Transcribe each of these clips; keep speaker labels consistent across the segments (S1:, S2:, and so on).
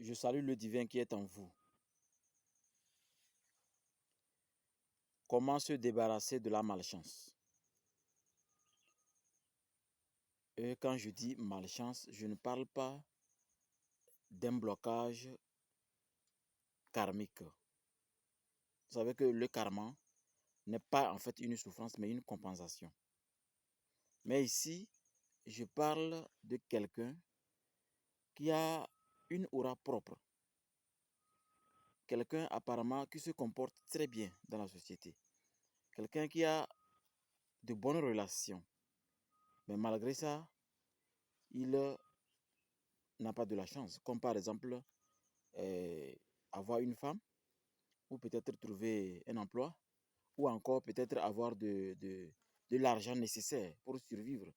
S1: Je salue le divin qui est en vous. Comment se débarrasser de la malchance? Et quand je dis malchance, je ne parle pas d'un blocage karmique. Vous savez que le karma n'est pas en fait une souffrance, mais une compensation. Mais ici, je parle de quelqu'un qui a une aura propre. Quelqu'un apparemment qui se comporte très bien dans la société. Quelqu'un qui a de bonnes relations. Mais malgré ça, il n'a pas de la chance. Comme par exemple, avoir une femme, ou peut-être trouver un emploi, ou encore peut-être avoir de l'argent nécessaire pour survivre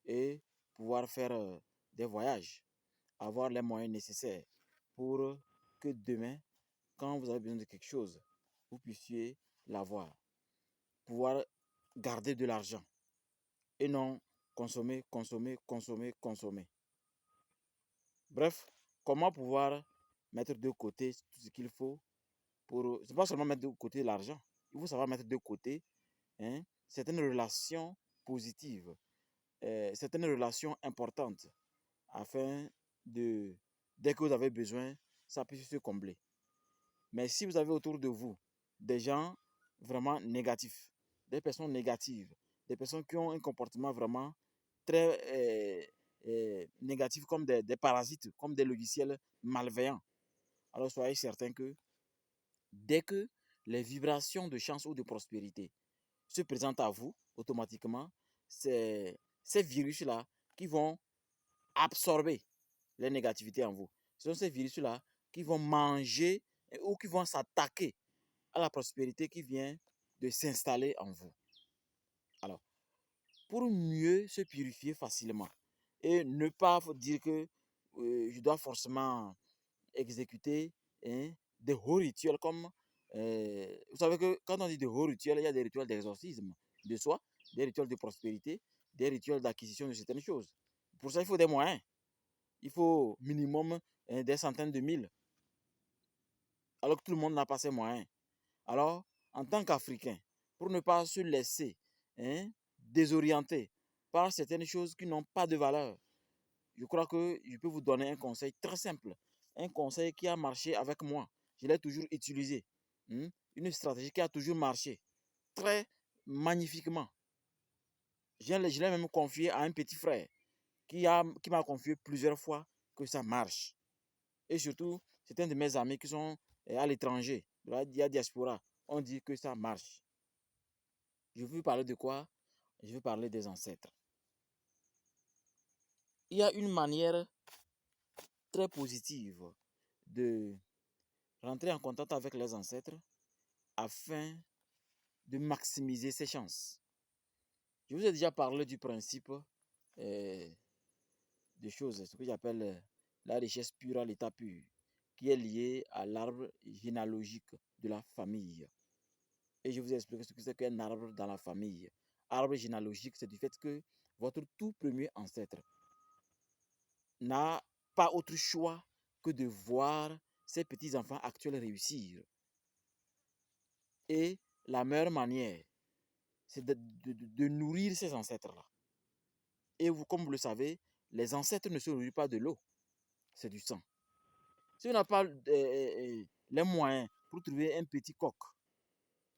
S1: et pouvoir faire des voyages, avoir les moyens nécessaires pour que demain, quand vous avez besoin de quelque chose, vous puissiez l'avoir, pouvoir garder de l'argent et non consommer, consommer, consommer, consommer. Bref, comment pouvoir mettre de côté tout ce qu'il faut pour... C'est pas seulement mettre de côté l'argent, il faut savoir mettre de côté certaines relations positives, certaines relations importantes, afin de, dès que vous avez besoin, ça puisse se combler. Mais si vous avez autour de vous des gens vraiment négatifs, des personnes négatives, des personnes qui ont un comportement vraiment très négatif, comme des parasites, comme des logiciels malveillants, alors soyez certain que dès que les vibrations de chance ou de prospérité se présentent à vous, automatiquement, c'est ces virus-là qui vont absorber les négativités en vous. Ce sont ces virus-là qui vont manger ou qui vont s'attaquer à la prospérité qui vient de s'installer en vous. Alors, pour mieux se purifier facilement et ne pas dire que je dois forcément exécuter des hauts rituels comme... vous savez que quand on dit de hauts rituels, il y a des rituels d'exorcisme de soi, des rituels de prospérité, des rituels d'acquisition de certaines choses. Pour ça, il faut des moyens. Il faut minimum des centaines de mille. Alors que tout le monde n'a pas ces moyens. Alors, en tant qu'Africain, pour ne pas se laisser désorienter par certaines choses qui n'ont pas de valeur, je crois que je peux vous donner un conseil très simple. Un conseil qui a marché avec moi. Je l'ai toujours utilisé. Une stratégie qui a toujours marché très magnifiquement. Je l'ai même confié à un petit frère qui m'a confié plusieurs fois que ça marche. Et surtout, c'est un de mes amis qui sont à l'étranger, de la diaspora. On dit que ça marche. Je veux parler de quoi? Je veux parler des ancêtres. Il y a une manière très positive de rentrer en contact avec les ancêtres afin de maximiser ses chances. Je vous ai déjà parlé du principe de choses, ce que j'appelle la richesse pure à l'état pur, qui est lié à l'arbre généalogique de la famille. Et je vous ai expliqué ce que c'est qu'un arbre dans la famille. Arbre généalogique, c'est du fait que votre tout premier ancêtre n'a pas autre choix que de voir ses petits-enfants actuels réussir. Et la meilleure manière, c'est de nourrir ces ancêtres-là. Et vous, comme vous le savez, les ancêtres ne se nourrissent pas de l'eau, c'est du sang. Si on n'a pas les moyens pour trouver un petit coq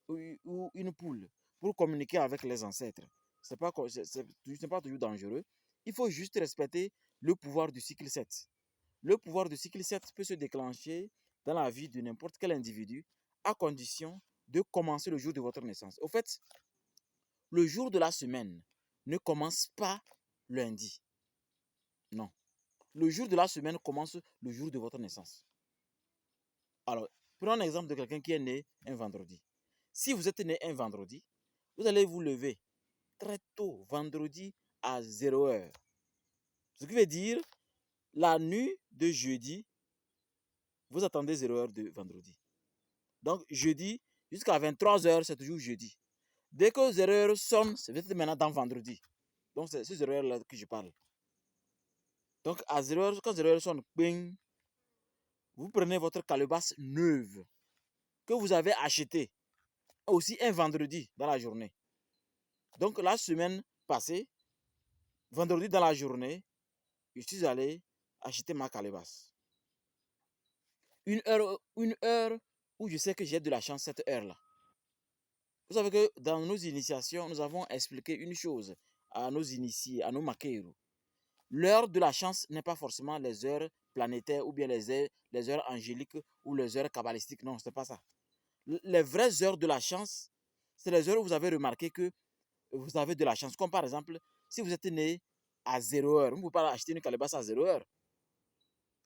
S1: ou une poule pour communiquer avec les ancêtres, ce n'est pas toujours dangereux. Il faut juste respecter le pouvoir du cycle 7. Le pouvoir du cycle 7 peut se déclencher dans la vie de n'importe quel individu à condition de commencer le jour de votre naissance. Au fait, le jour de la semaine ne commence pas lundi. Non. Le jour de la semaine commence le jour de votre naissance. Alors, prenons l'exemple de quelqu'un qui est né un vendredi. Si vous êtes né un vendredi, vous allez vous lever très tôt, vendredi à 0h. Ce qui veut dire, la nuit de jeudi, vous attendez 0h de vendredi. Donc, jeudi, jusqu'à 23h, c'est toujours jeudi. Dès que 0h sonne, c'est maintenant dans vendredi. Donc, c'est 0h là que je parle. Donc, à 0h, quand 0h sonne, bing, Vous prenez votre calebasse neuve que vous avez achetée aussi un vendredi dans la journée. Donc la semaine passée, vendredi dans la journée, je suis allé acheter ma calebasse. Une heure où je sais que j'ai de la chance cette heure-là. Vous savez que dans nos initiations, nous avons expliqué une chose à nos initiés, à nos maqueros. L'heure de la chance n'est pas forcément les heures planétaires ou bien les heures angéliques ou les heures kabbalistiques. Non, ce n'est pas ça. Les vraies heures de la chance, c'est les heures où vous avez remarqué que vous avez de la chance. Comme par exemple, si vous êtes né à 0 heure, vous ne pouvez pas acheter une calebasse à 0 heure.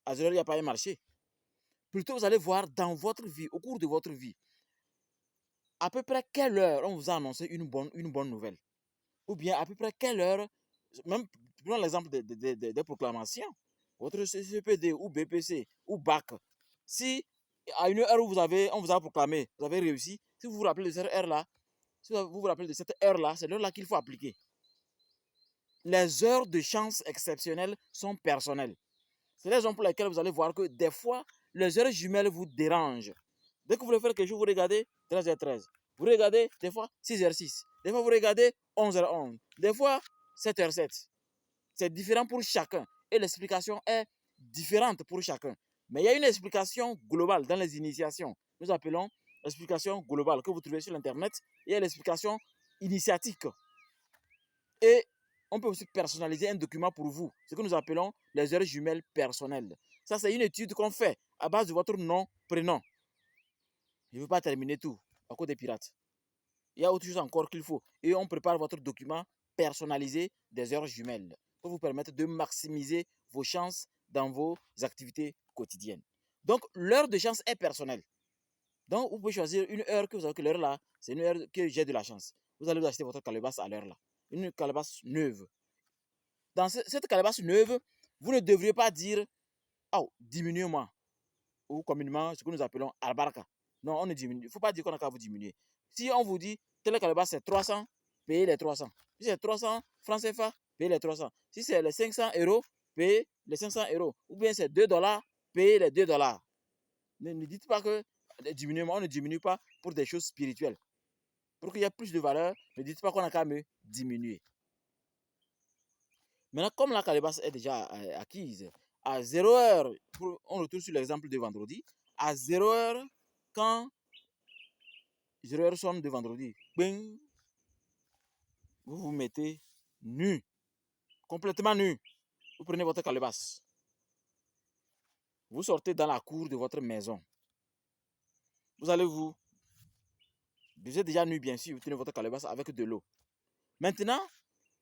S1: À 0 heure, il n'y a pas un marché. Plutôt, vous allez voir dans votre vie, au cours de votre vie, à peu près quelle heure on vous a annoncé une bonne nouvelle. Ou bien à peu près quelle heure, même prenons l'exemple des proclamations, votre CCPD ou BPC ou BAC, si à une heure où on vous a proclamé, vous avez réussi, si vous vous rappelez de cette heure-là, si vous vous rappelez de cette heure-là, c'est l'heure-là qu'il faut appliquer. Les heures de chance exceptionnelles sont personnelles. C'est les raisons pour lesquelles vous allez voir que des fois, les heures jumelles vous dérangent. Dès que vous voulez faire quelque chose, vous regardez 13h13. Vous regardez des fois 6h06. Des fois, vous regardez 11h11. Des fois, 7h07. C'est différent pour chacun. Et l'explication est différente pour chacun. Mais il y a une explication globale dans les initiations. Nous appelons l'explication globale que vous trouvez sur Internet. Il y a l'explication initiatique. Et on peut aussi personnaliser un document pour vous, ce que nous appelons les heures jumelles personnelles. Ça, c'est une étude qu'on fait à base de votre nom, prénom. Je ne veux pas terminer tout à cause des pirates. Il y a autre chose encore qu'il faut. Et on prépare votre document personnalisé des heures jumelles pour vous permettre de maximiser vos chances dans vos activités quotidiennes. Donc, l'heure de chance est personnelle. Donc, vous pouvez choisir une heure que vous avez que l'heure là, c'est une heure que j'ai de la chance. Vous allez vous acheter votre calebasse à l'heure là. Une calebasse neuve. Dans cette calebasse neuve, vous ne devriez pas dire oh, diminue-moi. Ou communément, ce que nous appelons albarka. Non, on ne diminue. Il ne faut pas dire qu'on a qu'à vous diminuer. Si on vous dit telle calebasse c'est 300, payez les 300. Si c'est 300 francs CFA, payez les 300. Si c'est les 500 euros, payez les 500 euros. Ou bien c'est 2 dollars, payez les 2 dollars. Ne dites pas que diminuez-moi. On ne diminue pas pour des choses spirituelles. Pour qu'il y ait plus de valeur, ne dites pas qu'on a qu'à me diminuer. Maintenant, comme la calebasse est déjà acquise, à 0 heure, on retourne sur l'exemple de vendredi, à 0 heure, quand 0 heure sonne de vendredi, bing, vous vous mettez nu, complètement nu. Vous prenez votre calebasse. Vous sortez dans la cour de votre maison. Vous allez vous êtes déjà nu, bien sûr, vous tenez votre calebasse avec de l'eau. Maintenant,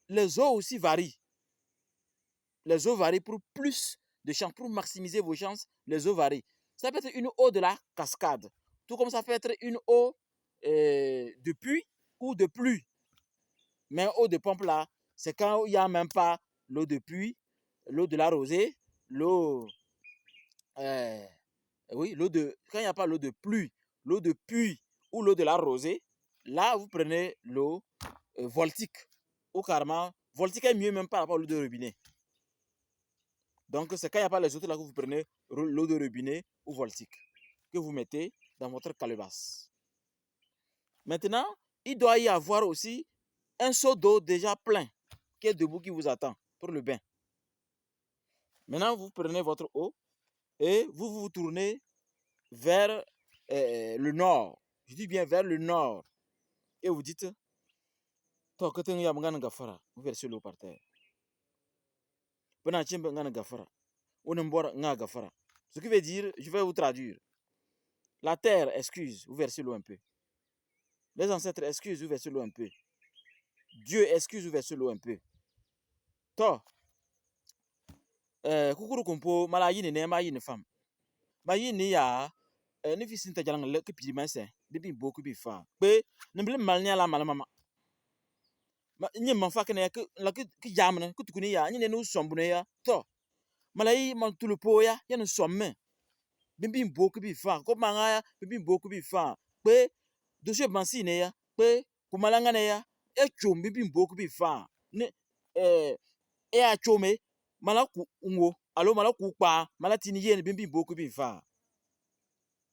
S1: les eaux aussi varient. Les eaux varient pour plus de chances, pour maximiser vos chances, les eaux varient. Ça peut être une eau de la cascade, tout comme ça peut être une eau de puits ou de pluie. Mais eau de pompe là, c'est quand il n'y a même pas l'eau de puits, l'eau de la rosée, l'eau, oui, quand il n'y a pas l'eau de pluie, l'eau de puits ou l'eau de la rosée, là vous prenez l'eau voltique ou carrément, voltique est mieux même par rapport à l'eau de robinet. Donc, c'est quand il n'y a pas les autres là que vous prenez l'eau de robinet ou voltique que vous mettez dans votre calebasse. Maintenant, il doit y avoir aussi un seau d'eau déjà plein qui est debout qui vous attend pour le bain. Maintenant, vous prenez votre eau et vous vous tournez vers le nord. Je dis bien vers le nord. Et vous dites, vous versez l'eau par terre. Ce qui veut dire, je vais vous traduire. La terre, excuse, vous versez l'eau un peu. Les ancêtres, excuse, vous versez l'eau un peu. Dieu, excuse, vous versez l'eau un peu. To, kukuru kumpo, mala yini ne ma yini fam. Ma yini ya, ne fi sinta jalang le ke pidi manse, de bi boku bi fa. Pe, ne bile malnya la malamama. Nye manfa kene la ke jamne, ku tukuni ya, nye ne sombune ya. To, mala yi man tulupo ya, ya ne somme. Bimbi boku bi fa, ko manga ya, bimbi boku bi fa. Pe, doshe bansi ne ya, pe, kumalanga ne ya, e chom bimbi boku bi fa. Ne, e a chome, mala ku unwo, alo mala ku pa, mala tini yen bimbi boku bi fa.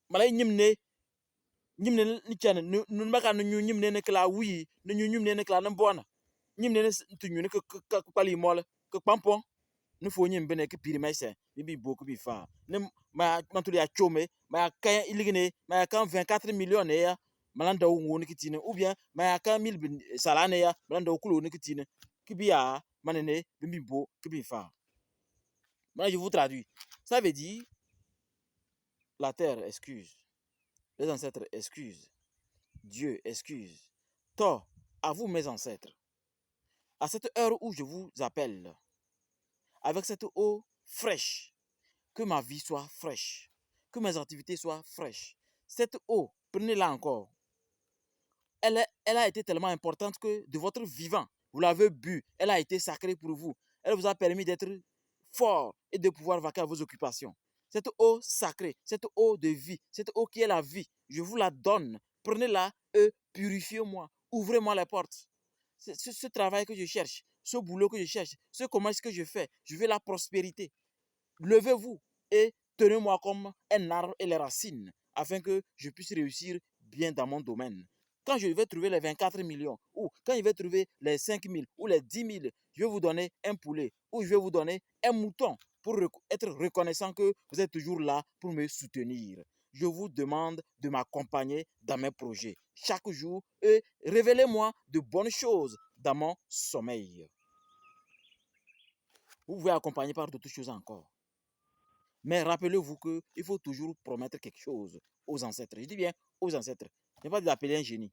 S1: malay nyimne nyimne ni chane nun maka no nyimne ne kla wi no nyimne ne kla mbona nyimne ne tu nyune ka pali mol ka pampon ne fo nyim bene ke piri maise bi boku bi fa ne ma mantuli ya chome ma kan iligine ma kan 24 millions ya malanda wo ni kitine ou bien ma kan 1000 salane ya malanda wo kulo ni kitine kibia manene bi bo ki fa. Moi je vous traduis. Ça veut dire la terre excuse, les ancêtres excusent, Dieu excuse. Tort à vous mes ancêtres. À cette heure où je vous appelle, avec cette eau fraîche, que ma vie soit fraîche, que mes activités soient fraîches. Cette eau, prenez-la encore. Elle a été tellement importante que de votre vivant, vous l'avez bu, elle a été sacrée pour vous. Elle vous a permis d'être fort et de pouvoir vaquer à vos occupations. Cette eau sacrée, cette eau de vie, cette eau qui est la vie, je vous la donne. Prenez-la et purifiez-moi. Ouvrez-moi les portes. Ce travail que je cherche, ce boulot que je cherche, ce commerce que je fais, je veux la prospérité. Levez-vous et tenez-moi comme un arbre et les racines afin que je puisse réussir bien dans mon domaine. Quand je vais trouver les 24 millions ou quand je vais trouver les 5 000 ou les 10 000, je vais vous donner un poulet ou je vais vous donner un mouton pour être reconnaissant que vous êtes toujours là pour me soutenir. Je vous demande de m'accompagner dans mes projets chaque jour et révélez-moi de bonnes choses dans mon sommeil. Vous pouvez accompagner par d'autres choses encore. Mais rappelez-vous qu'il faut toujours promettre quelque chose aux ancêtres. Je dis bien aux ancêtres. Il n'y a pas d'appeler un génie.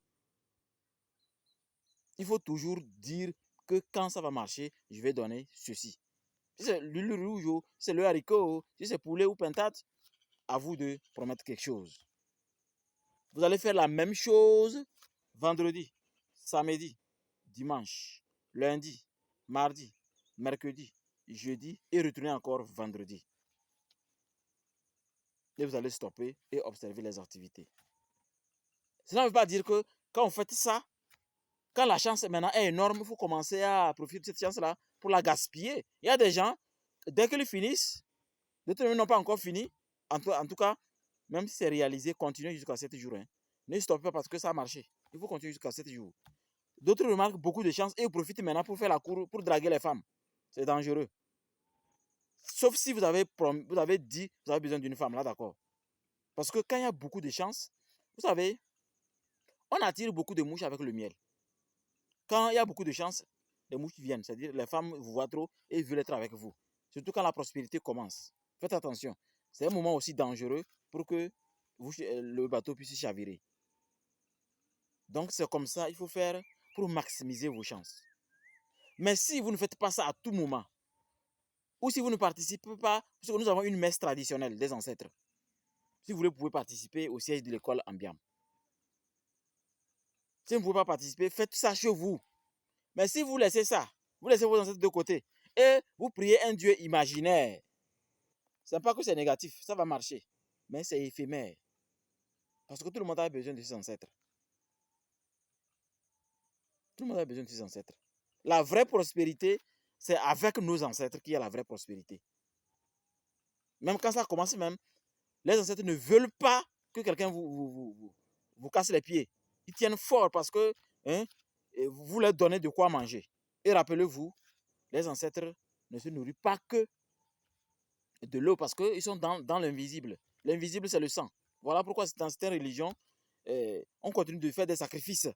S1: Il faut toujours dire que quand ça va marcher, je vais donner ceci. Si c'est le rouge, si c'est le haricot, si c'est poulet ou pintate, à vous de promettre quelque chose. Vous allez faire la même chose vendredi, samedi, dimanche, lundi, mardi, mercredi, jeudi et retourner encore vendredi. Et vous allez stopper et observer les activités. Cela ne veut pas dire que quand vous faites ça, quand la chance maintenant est énorme, il faut commencer à profiter de cette chance-là pour la gaspiller. Il y a des gens, dès qu'ils finissent, d'autres n'ont pas encore fini. En tout cas, même si c'est réalisé, continuez jusqu'à 7 jours. Hein. Ne stoppez pas parce que ça a marché. Il faut continuer jusqu'à 7 jours. D'autres remarquent beaucoup de chance et profitent maintenant pour faire la cour, pour draguer les femmes. C'est dangereux. Sauf si vous avez dit que vous avez besoin d'une femme, là d'accord. Parce que quand il y a beaucoup de chance, vous savez, on attire beaucoup de mouches avec le miel. Quand il y a beaucoup de chance, les mouches viennent. C'est-à-dire les femmes vous voient trop et veulent être avec vous. Surtout quand la prospérité commence. Faites attention. C'est un moment aussi dangereux pour que le bateau puisse chavirer. Donc c'est comme ça, il faut faire pour maximiser vos chances. Mais si vous ne faites pas ça à tout moment, ou si vous ne participez pas, parce que nous avons une messe traditionnelle des ancêtres. Si vous voulez, vous pouvez participer au siège de l'école Ambiam. Si vous ne pouvez pas participer, faites ça chez vous. Mais si vous laissez ça, vous laissez vos ancêtres de côté et vous priez un Dieu imaginaire, ce n'est pas que c'est négatif, ça va marcher, mais c'est éphémère. Parce que tout le monde a besoin de ses ancêtres. Tout le monde a besoin de ses ancêtres. La vraie prospérité, c'est avec nos ancêtres qu'il y a la vraie prospérité. Même quand ça commence, même, les ancêtres ne veulent pas que quelqu'un vous casse les pieds. Ils tiennent fort parce que vous leur donnez de quoi manger. Et rappelez-vous, les ancêtres ne se nourrissent pas que de l'eau parce qu'ils sont dans l'invisible. L'invisible, c'est le sang. Voilà pourquoi dans certaines religions, on continue de faire des sacrifices.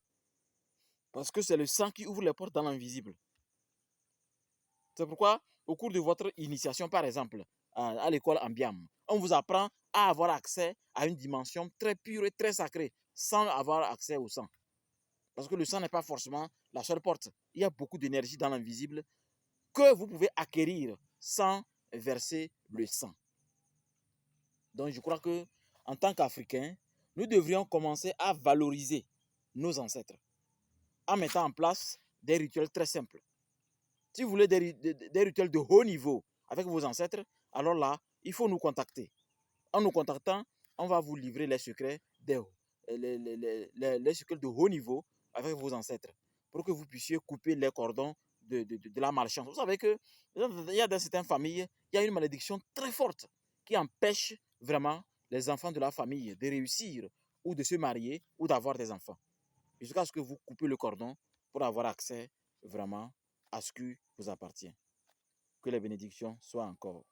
S1: Parce que c'est le sang qui ouvre les portes dans l'invisible. C'est pourquoi, au cours de votre initiation, par exemple, à l'école Ambiam, on vous apprend à avoir accès à une dimension très pure et très sacrée, sans avoir accès au sang. Parce que le sang n'est pas forcément la seule porte. Il y a beaucoup d'énergie dans l'invisible que vous pouvez acquérir sans verser le sang. Donc je crois que en tant qu'Africains, nous devrions commencer à valoriser nos ancêtres en mettant en place des rituels très simples. Si vous voulez des rituels de haut niveau avec vos ancêtres, alors là, il faut nous contacter. En nous contactant, on va vous livrer les secrets, les secrets de haut niveau avec vos ancêtres pour que vous puissiez couper les cordons de la malchance. Vous savez qu'il y a dans certaines familles, il y a une malédiction très forte qui empêche vraiment les enfants de la famille de réussir ou de se marier ou d'avoir des enfants. Jusqu'à ce que vous coupez le cordon pour avoir accès vraiment à ce qui vous appartient. Que les bénédictions soient encore